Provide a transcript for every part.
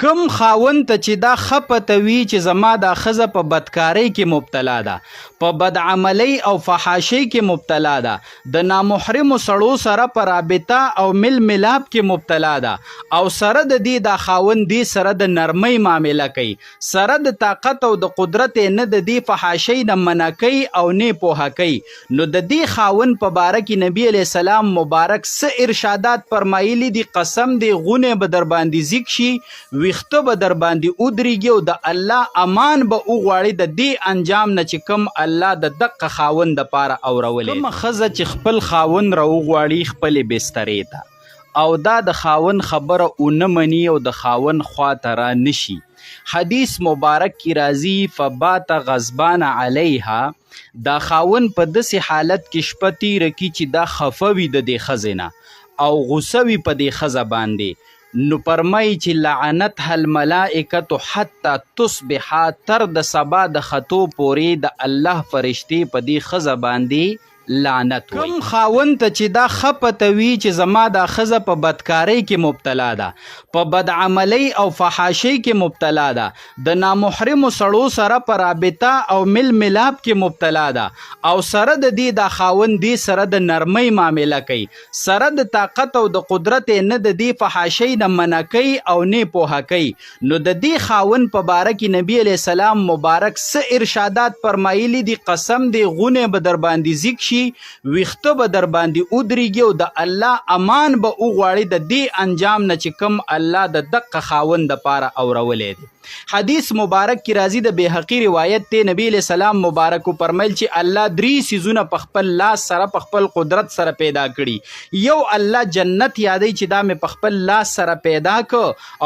کم خاوند ته چې دا خپته وي چې زما دا ښځه په بدکارۍ کې مبتلا ده، په بدعملۍ او فحاشۍ کې مبتلا ده، د نامحرمو سړو سره په رابطه او مل ملاب کې مبتلا ده، او سره د دې دا خاوند دې سره د نرمۍ معامله کوي، سره د طاقت او د قدرت نه د دې فحاشۍ نه منع کوي او نه پوهه کوي، نو د دې خاوند په باره کې نبی علیه السلام مبارک څه ارشادات فرمایلي دي. قسم دی غونې به در باندې ذیک شي، ویخته به در باندې ودرېږي او د الله امان به وغواړي د دې انجام نه چې کوم الله د دقه خاوند دپاره اورولې. کومه ښځه چې خپل خاوند راوغواړي خپلې بسترې ته او دا د خاوند خبره ونه مني او د خاوند خواته را نشي، حدیث مبارک کی راځي فبات غضبان علیها، دا خاوند په داسې حالت کې شپه تیره کي چې دا خفه وي د دې ښځې نه او غصه وي په دې ښځه باندې، نو فرمایي چې لعنتها الملائکة حتی تصبح، تر د سبا د خطو پورې د الله فرشتې په دې ښځه باندې لعنت وي. کم خاوند ته چې دا خپته وي چې زما دا ښځه په بدکارۍ کې مبتلا ده، په بدعملۍ او فحاشۍ کې مبتلا ده، د نامحرمو سړو سره په رابطه او مل ملاب کې مبتلا ده، او سره د دې دا خاوند دې سره د نرمۍ معامله کوي، سره د طاقت او د قدرت نه د دې فحاشۍ نه منع کوي او نه پوهه کوي، نو د دې خاوند په باره کې نبی علیه السلام مبارک څه ارشادات فرمایلي دي. قسم دی غونې به در باندې ذیک شي، ویخته به در باندې ودرېږي او د الله امان به وغواړي د دې انجام نه چې کوم الله د دقه خاوند دپاره اورولې دی. حدیث مبارک کی راځي د بیهقي روایت ته نبی علیہ السلام مبارک فرمایل چې الله درې سيزونه په خپل لاس سره په خپل قدرت سره پیدا کړي. یو الله جنت یادوي چې دا مې په خپل لاس سره پیدا ک،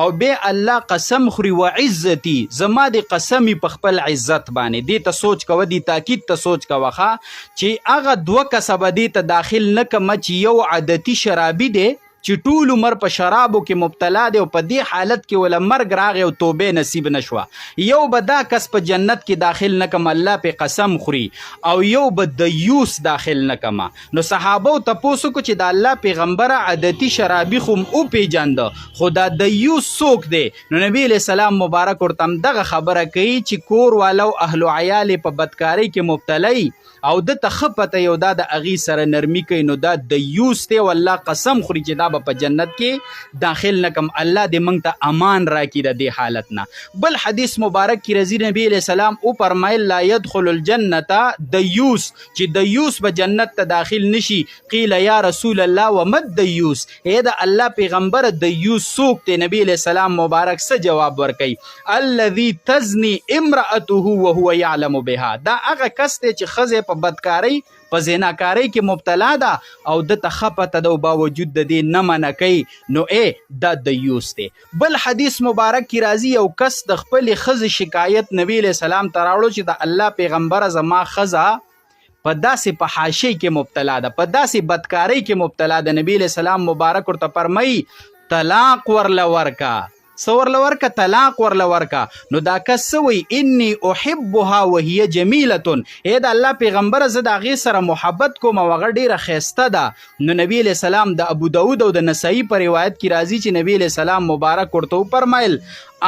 او به الله قسم خوري و عزتي، زما د قسمی په خپل عزت باندې. دې ته سوچ کوه، دې تاکید ته سوچ کوه چې هغه دوه کسبه دې ته داخل نه کم چې یو عادتي شرابي دی چې ټول عمر په شرابو کې مبتلا دی او په دې حالت کې ولا مرګ راغی او توبه نصیب نشوه، یو به دا کس په جنت کې داخل نه کم الله په قسم خوري، او یو به دیوس داخل نه کما. نو صحابه تپوسو کو چې د الله پیغمبر عادتي شرابي خو او پیجنده، خدا دیوس څوک دی؟ نو نبی علیہ السلام مبارک ورته دغه خبره کوي چې کور والو اهل عیال په بدکاری کې مبتلای او د تخپته یو دا د اغي سره نرمي کوي، نو دا دیوس دی والله قسم خوري چې دا په جنت کې داخل نکم. الله دې موږ ته امان راکړي د دې حالت نه. بل حدیث مبارک کی رضی نبی علیہ السلام او فرمایل لا يدخل الجنه دیوس، چې دیوس به جنت ته داخل نشي. قیل یا رسول الله ومد دیوس، اے دا الله پیغمبر دیوس څوک دی؟ نبی علیہ السلام مبارک څه جواب ورکړي؟ الذي تزني امراته وهو يعلم بها، دا هغه کس دی چې خزه په بدکاری په زناکاری کې مبتلا ده او د تخپته د باوجود د دې نه منع کوي، نو دا دیوس دی. بل حدیث مبارک کی راځي یو کس د خپل ښځې شکایت نبی علیہ السلام ته راوړو چې د الله پیغمبر زما ښځه په داسې فحاشۍ کې مبتلا ده، په داسې بدکاری کې مبتلا ده. نبی علیہ السلام مبارک ورته فرمایي طلاق ورله ورکا، ورله ورکا، طلاق ورله ورکا. نو دا کس وی انی احبها وهي جمیله، اے د الله پیغمبر زه د هغې سره محبت کوم او هغه ډیره ښایسته ده. نو نبی علیہ السلام د ابو داود او د نسائی په روایت کې راځي چې نبی علیہ السلام مبارک ورته وفرمایل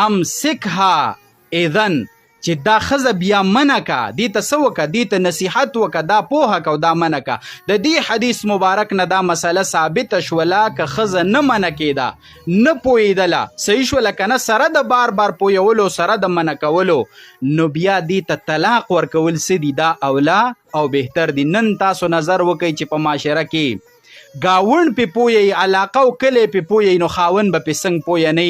امسکها اذن، چې دا ښځه بیا منع کا، دې ته څه وکړه، دې ته نصیحت وکړه، دا پوهه کو، دا منع کا. د دې حدیث مبارک نه دا مسله ثابته شوله که ښځه نه منع کېده، نه پوهېدله، صحیح شوله که نه، سره د بار بار پوهولو سره د منع کولو، نو بیا دې ته طلاق ورکول څه دي؟ دا اولا او بهتر دي. نن تاسو نظر وکئ چې په معاشره کې گاون پی پوی علاقه و کلی پی پوی، نو خاون با پی سنگ پوی نی.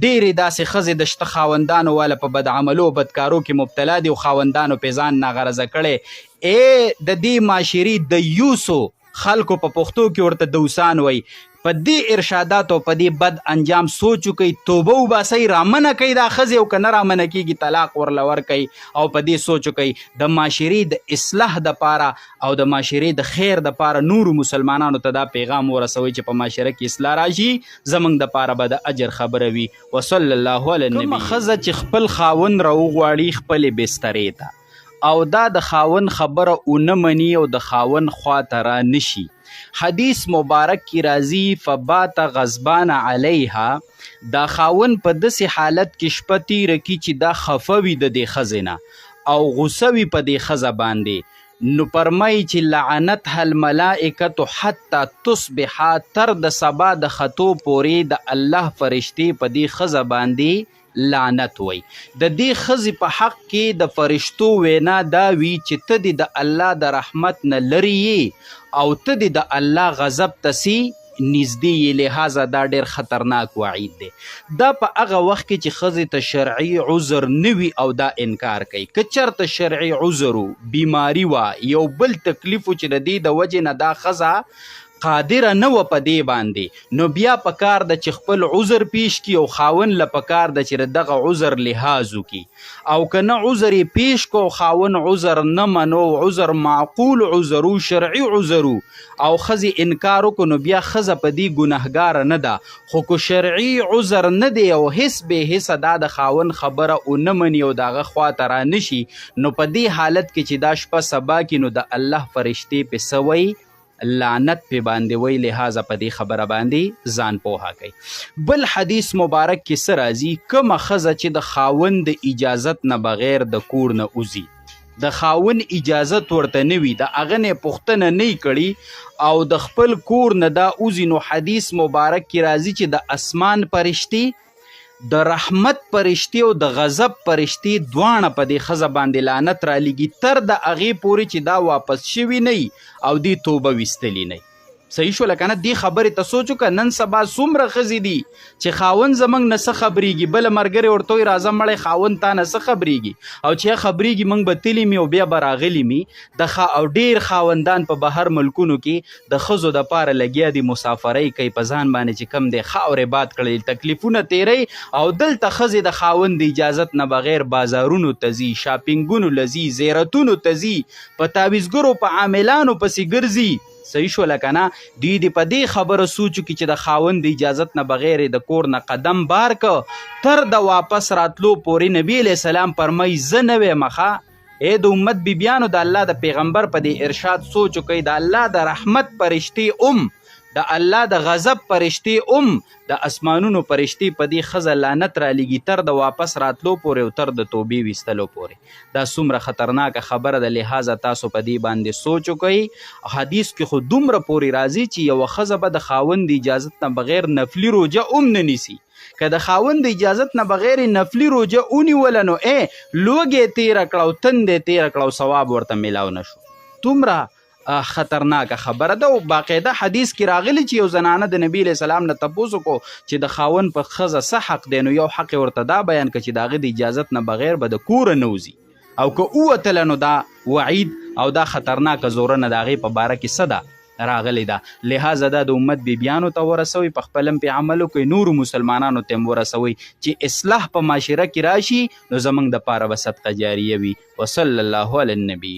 ډیری داسې ښځې د شته خاوندانو والا په بدعملو بدکارو کې مبتلا دي او خاوندانو پې ځان ناغرضه کړی. د دې معاشري د یوسو خلکو په پښتو کې ورته دوسان وی. په دې ارشادات او په دې بد انجام سوچ کوي، توبه وباسئ، رامنه کوي دا ښځې، او که نه رامنه کېږي طلاق ورله ورکوي. او په دې سوچ کوي د معاشرې د اصلاح دپاره او د معاشرې د خیر دپاره نورو مسلمانانو ته دا پیغام ورسوي چې په معاشره کې اصلاح راشي، زموږ دپاره به د اجر خبره وي. وصلی الله علی النبی. کومه ښځه چې خپل خاوند راوغواړي خپلې بسترې ته او دا د خاوند خبره ونه مني او د خاوند خواته را نشي، حدیث مبارک کی راځي فبات غضبان علیها، دا خاون په داسې حالت کې شپه تیره کی چې دا خفه وي د دې ښځې نه او غصه وي په دې ښځه باندې، نو فرمایي چې لعنتها الملائکة حتی تصبح، تر د سبا د خطو پورې د الله فرشتې په دې ښځه باندې لعنت وی. د دې ښځې په حق کې د فرشتو وینا دا وي چې ته دې د الله د رحمت نه لرې یې او ته دې د الله غضب ته سي نږدې یې، لحاظه دا ډېر خطرناک وعید دی. دا په هغه وخت کې چې ښځې ته شرعي عذر نه وي او دا انکار کوي. که چېرته شرعي عذر و، بیماري وه، یو بل تکلیف و چې د دې د وجې نه دا ښځه قادره نه وه په دې باندې، نو بیا پکار ده چې خپل عذر پیش کړي او خاون له پکار ده چې دغه عذر لحاظ وکړي، او که نه عذر یې پیش کو خاون عذر نه منو، عذر معقول عذر و، شرعي عذر و، او ښځې انکار وکړو، نو بیا ښځه په دې ګنهګاره نه ده. خو که شرعي عذر نه دی او هیڅ بې حسه دا د خاون خبره ونه مني او د هغه خواته را نشي، نو په دې حالت کې چې دا شپه سبا کې نو د الله فرشتې پې څه وی؟ لعنت پې باندې وی، لحاظه په دې خبره باندې ځان پوهه کوي. بل حدیث مبارک کې څه راځي؟ کومه ښځه چې د خاوند د اجازت نه بغیر د کور نه وځي، د خاون اجازت ورته نه وي، د هغه نه پوښتنه نه کړي او د خپل کور نه دا وځي، نو حدیث مبارک کې راځي چې د اسمان فرشتې، د رحمت فرشتې او د غضب فرشتې دواړه په دې ښځه باندې لعنت رالیږي تر د هغې پورې چې دا واپس شوي نه او دې توبه ویستلي نه. صحیح شوله که نه؟ دې خبرې ته سوچ وکړه، نن سبا څومره ښځې دي چې خاون زموږ نه څه خبرېږي، بله ملګرې ورته وایي راځه مړی خاون تا نه څه خبرېږي، او چې خبرېږي موږ به تللي مې او بیا به راغلي مې. او ډېر خاوندان په بهر ملکونو کې د ښځو دپاره لګیا دي، مسافرۍ کوي په ځان باندې چې کم دی خاورې باد کړی، تکلیفونه تیری، او دلته ښځې د خاوند د اجازت نه بغیر بازارونو ته ځي، شاپینګونو له ځي، زیارتونو ته ځي، په تعویزګرو په عاملانو پسې ګرځي. صحیح شوله که نه؟ دوی دې په دې خبره سوچ وکړي چې د خاوند د اجازت نه بغیر د کور نه قدم بار که تر د واپس راتلو پورې. نبی علیه السلام فرمایي زه نه ویم ښه، د امت بیبیانو د الله د پیغمبر په دې ارشاد سوچ وکئ، د الله د رحمت فرشتې د الله د غضب فرشتې د اسمانونو فرشتې په دې ښځه لعنت رالیږي تر د واپس راتلو پورې او تر د توبې ویستلو پورې. دا څومره خطرناکه خبره ده، لحاظه تاسو په دې باندې سوچ وکئ. حدیث کې خو دومره پورې راځي چې یوه ښځه به د خاوند د اجازت نه بغیر نفلي روژه نه نیسي. که د خاوند د اجازت نه بغیر نفلي روژه ونیوله نو لوږې تېره کړه او تندې تېره کړه او ثواب ورته میلاو نه شو. دومره خطرناکه خبره ده. او باقاعده حدیث کې راغلی چې یو زنانه د نبی علیه السلام نه تپوس وکړو چې د خاوند په ښځه څه حق دی، نو یو حق یې ورته دا بیان کړه چې د هغه د اجازت نه بغیر به د کوره نه وځي، او که ووتله نو دا وعید او دا خطرناکه زورنه د هغې په باره کې څه ده راغلی ده. لحاظه دا د امت بیبیانو ته ورسوي، په خپل هم پې عمل وکړئ، نورو مسلمانانو ته هم ورسوئ چې اصلاح په معاشره کې راشي، نو زموږ دپاره به صدقه جاریه وي. وصلی الله علی النبی